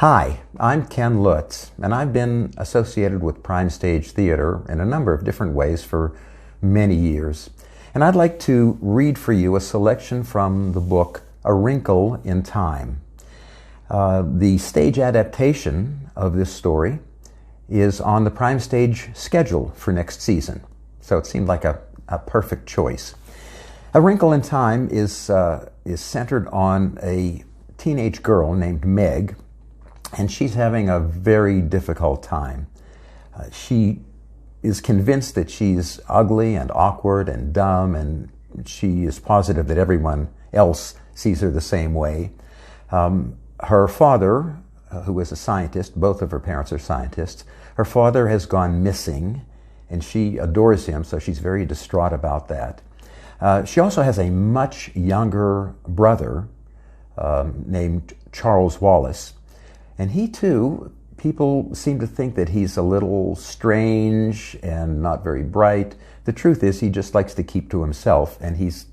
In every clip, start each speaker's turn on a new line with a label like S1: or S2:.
S1: Hi, I'm Ken Lutz, and I've been associated with Prime Stage Theater in a number of different ways for many years. And I'd like to read for you a selection from the book A Wrinkle in Time. The stage adaptation of this story is on the Prime Stage schedule for next season, so it seemed like a perfect choice. A Wrinkle in Time is centered on a teenage girl named Meg, and she's having a very difficult time. She is convinced that she's ugly and awkward and dumb, and she is positive that everyone else sees her the same way. Her father, who is a scientist, both of her parents are scientists, her father has gone missing, and she adores him, so she's very distraught about that. She also has a much younger brother named Charles Wallace. And he too, people seem to think that he's a little strange and not very bright. The truth is he just likes to keep to himself, and he's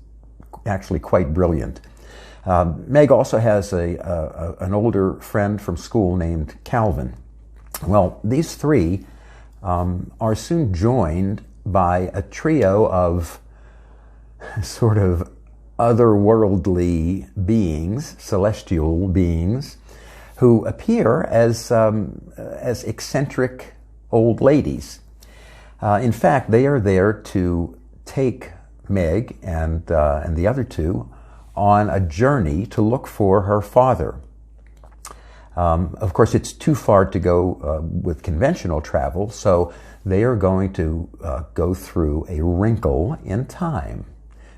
S1: actually quite brilliant. Meg also has an older friend from school named Calvin. Well, these three are soon joined by a trio of sort of otherworldly beings, celestial beings, who appear as eccentric old ladies. In fact, they are there to take Meg and the other two on a journey to look for her father. Of course, it's too far to go with conventional travel, so they are going to go through a wrinkle in time,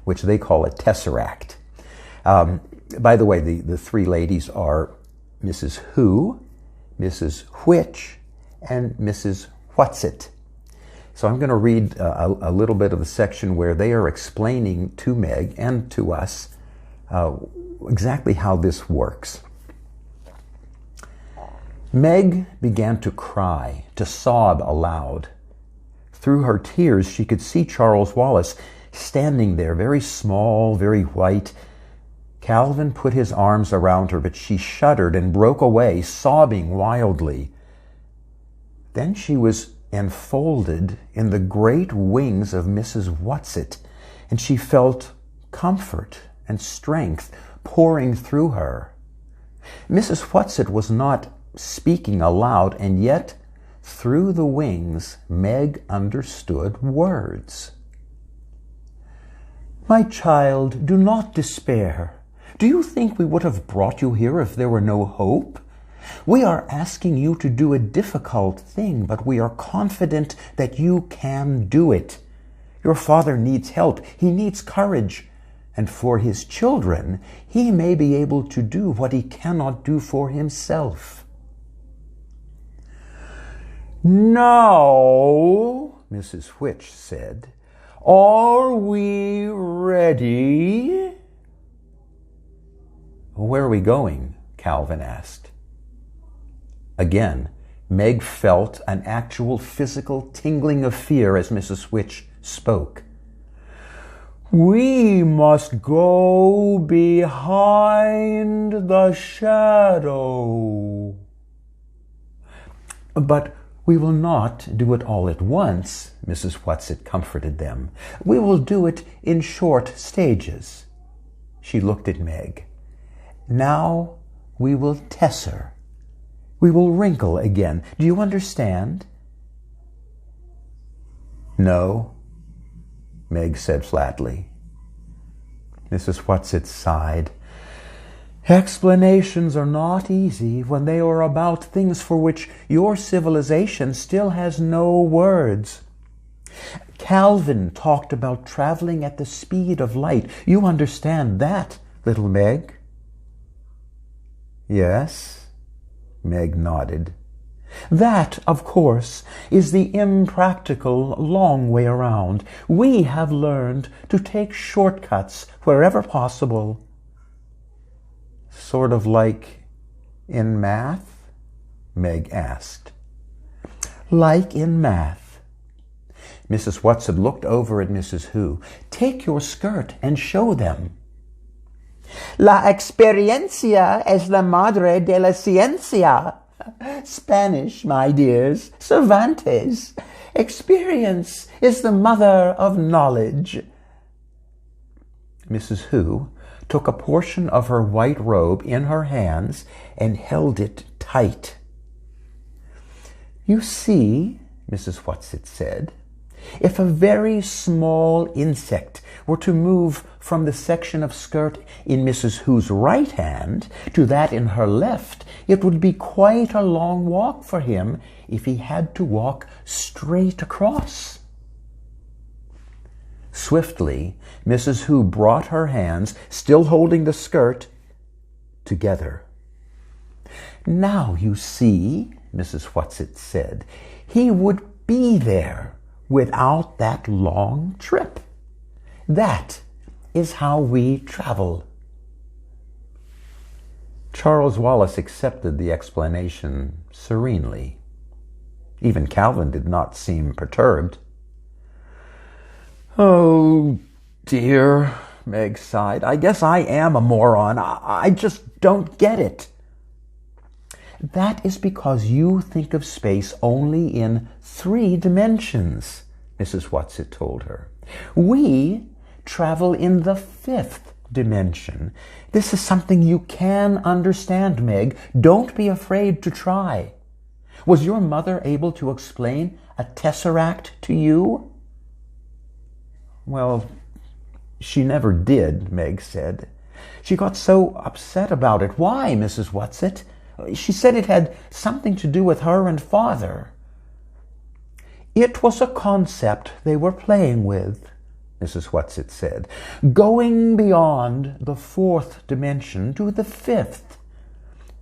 S1: which they call a tesseract. By the way, the three ladies are Mrs. Who, Mrs. Which, and Mrs. Whatsit. So I'm going to read a little bit of the section where they are explaining to Meg and to us exactly how this works. Meg began to cry, to sob aloud. Through her tears, she could see Charles Wallace standing there, very small, very white. Calvin put his arms around her, but she shuddered and broke away, sobbing wildly. Then she was enfolded in the great wings of Mrs. Whatsit, and she felt comfort and strength pouring through her. Mrs. Whatsit was not speaking aloud, and yet through the wings Meg understood words. "My child, do not despair. Do you think we would have brought you here if there were no hope? We are asking you to do a difficult thing, but we are confident that you can do it. Your father needs help. He needs courage. And for his children, he may be able to do what he cannot do for himself." "Now," Mrs. Which said, "are we ready?" "Where are we going?" Calvin asked. Again, Meg felt an actual physical tingling of fear as Mrs. Which spoke. "We must go behind the shadow." "But we will not do it all at once," Mrs. Whatsit comforted them. "We will do it in short stages." She looked at Meg. "Now we will tesser. We will wrinkle again. Do you understand?" "No," Meg said flatly. Mrs. Whatsit sighed. "Explanations are not easy when they are about things for which your civilization still has no words. Calvin talked about traveling at the speed of light. You understand that, little Meg?" "Yes," Meg nodded. "That, of course, is the impractical long way around. We have learned to take shortcuts wherever possible." "Sort of like in math?" Meg asked. "Like in math." Mrs. Whatsit looked over at Mrs. Who. "Take your skirt and show them." "La experiencia es la madre de la ciencia," Spanish, my dears, Cervantes. Experience is the mother of knowledge. Mrs. Hu took a portion of her white robe in her hands and held it tight. You see, Mrs. Whatsit said, if a very small insect were to move from the section of skirt in Mrs. Hu's right hand to that in her left, it would be quite a long walk for him if he had to walk straight across. Swiftly, Mrs. Hu brought her hands, still holding the skirt, together. Now you see, Mrs. Whatsit said, he would be there without that long trip. That is how we travel. Charles Wallace accepted the explanation serenely. Even Calvin did not seem perturbed. Oh, dear, Meg sighed. I guess I am a moron. I just don't get it. That is because you think of space only in 3 dimensions, Mrs. Whatsit told her. We travel in the 5th dimension. This is something you can understand, Meg. Don't be afraid to try. Was your mother able to explain a tesseract to you? Well, she never did, Meg said. She got so upset about it. Why, Mrs. Whatsit? She said it had something to do with her and Father. It was a concept they were playing with, Mrs. Whatsit said, going beyond the 4th dimension to the 5th.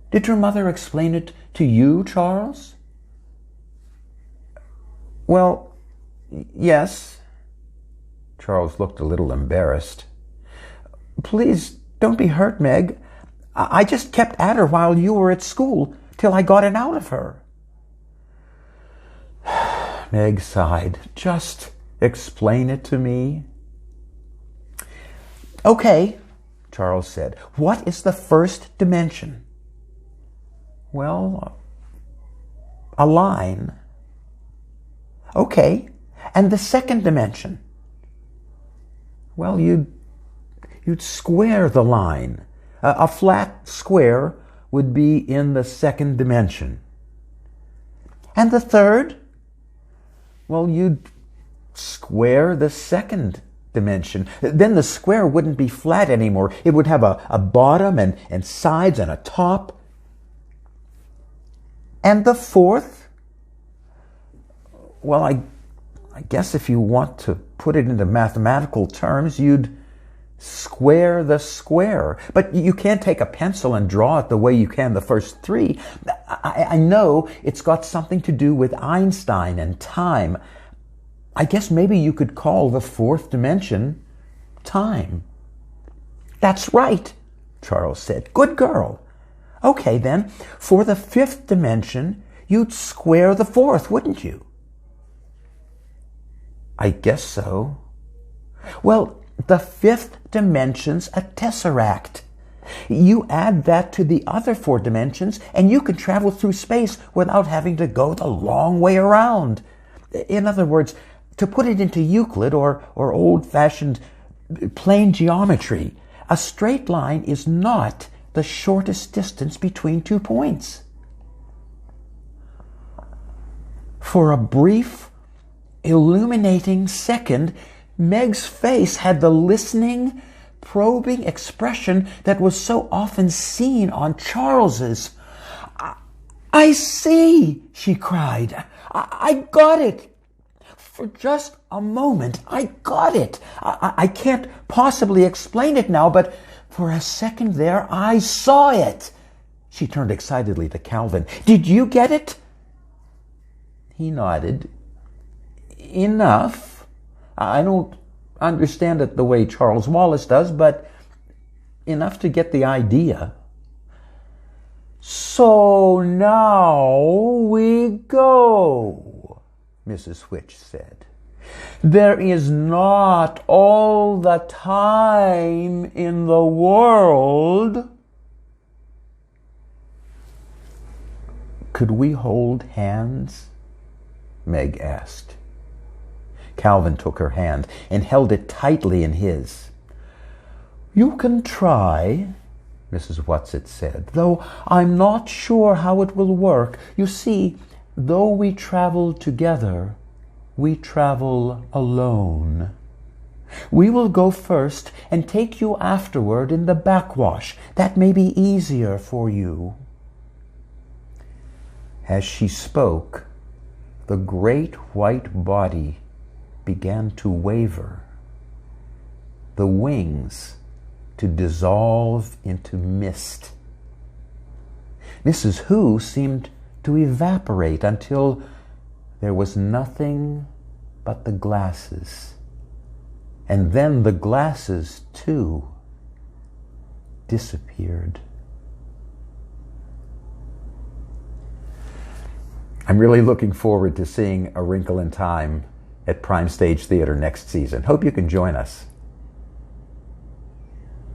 S1: Did your mother explain it to you, Charles? Well, yes. Charles looked a little embarrassed. Please don't be hurt, Meg. I just kept at her while you were at school till I got it out of her. Meg sighed. Just explain it to me. Okay, Charles said. What is the 1st dimension? Well, a line. Okay, and the 2nd dimension? Well, you'd square the line. A flat square would be in the 2nd dimension. And the 3rd? Well, you'd square the 2nd dimension. Then the square wouldn't be flat anymore. It would have a bottom and sides and a top. And the 4th? Well, I guess if you want to put it into mathematical terms, you'd square the square. But you can't take a pencil and draw it the way you can the first 3. I know it's got something to do with Einstein and time. I guess maybe you could call the 4th dimension time. That's right, Charles said. Good girl. Okay, then, for the 5th dimension, you'd square the 4th, wouldn't you? I guess so. Well, the 5th dimension's a tesseract. You add that to the other 4 dimensions, and you can travel through space without having to go the long way around. In other words, to put it into Euclid or old-fashioned plane geometry, a straight line is not the shortest distance between 2 points. For a brief, illuminating second, Meg's face had the listening, probing expression that was so often seen on Charles's. I see, she cried. I got it. For just a moment, I got it. I can't possibly explain it now, but for a second there, I saw it. She turned excitedly to Calvin. Did you get it? He nodded. Enough. I don't understand it the way Charles Wallace does, but enough to get the idea. So now we go, Mrs. Which said. There is not all the time in the world. Could we hold hands? Meg asked. Calvin took her hand and held it tightly in his. You can try, Mrs. Whatsit said, though I'm not sure how it will work. You see, though we travel together, we travel alone. We will go first and take you afterward in the backwash. That may be easier for you. As she spoke, the great white body began to waver, the wings to dissolve into mist. Mrs. Who seemed to evaporate until there was nothing but the glasses. And then the glasses, too, disappeared. I'm really looking forward to seeing A Wrinkle in Time at Prime Stage Theater next season. Hope you can join us.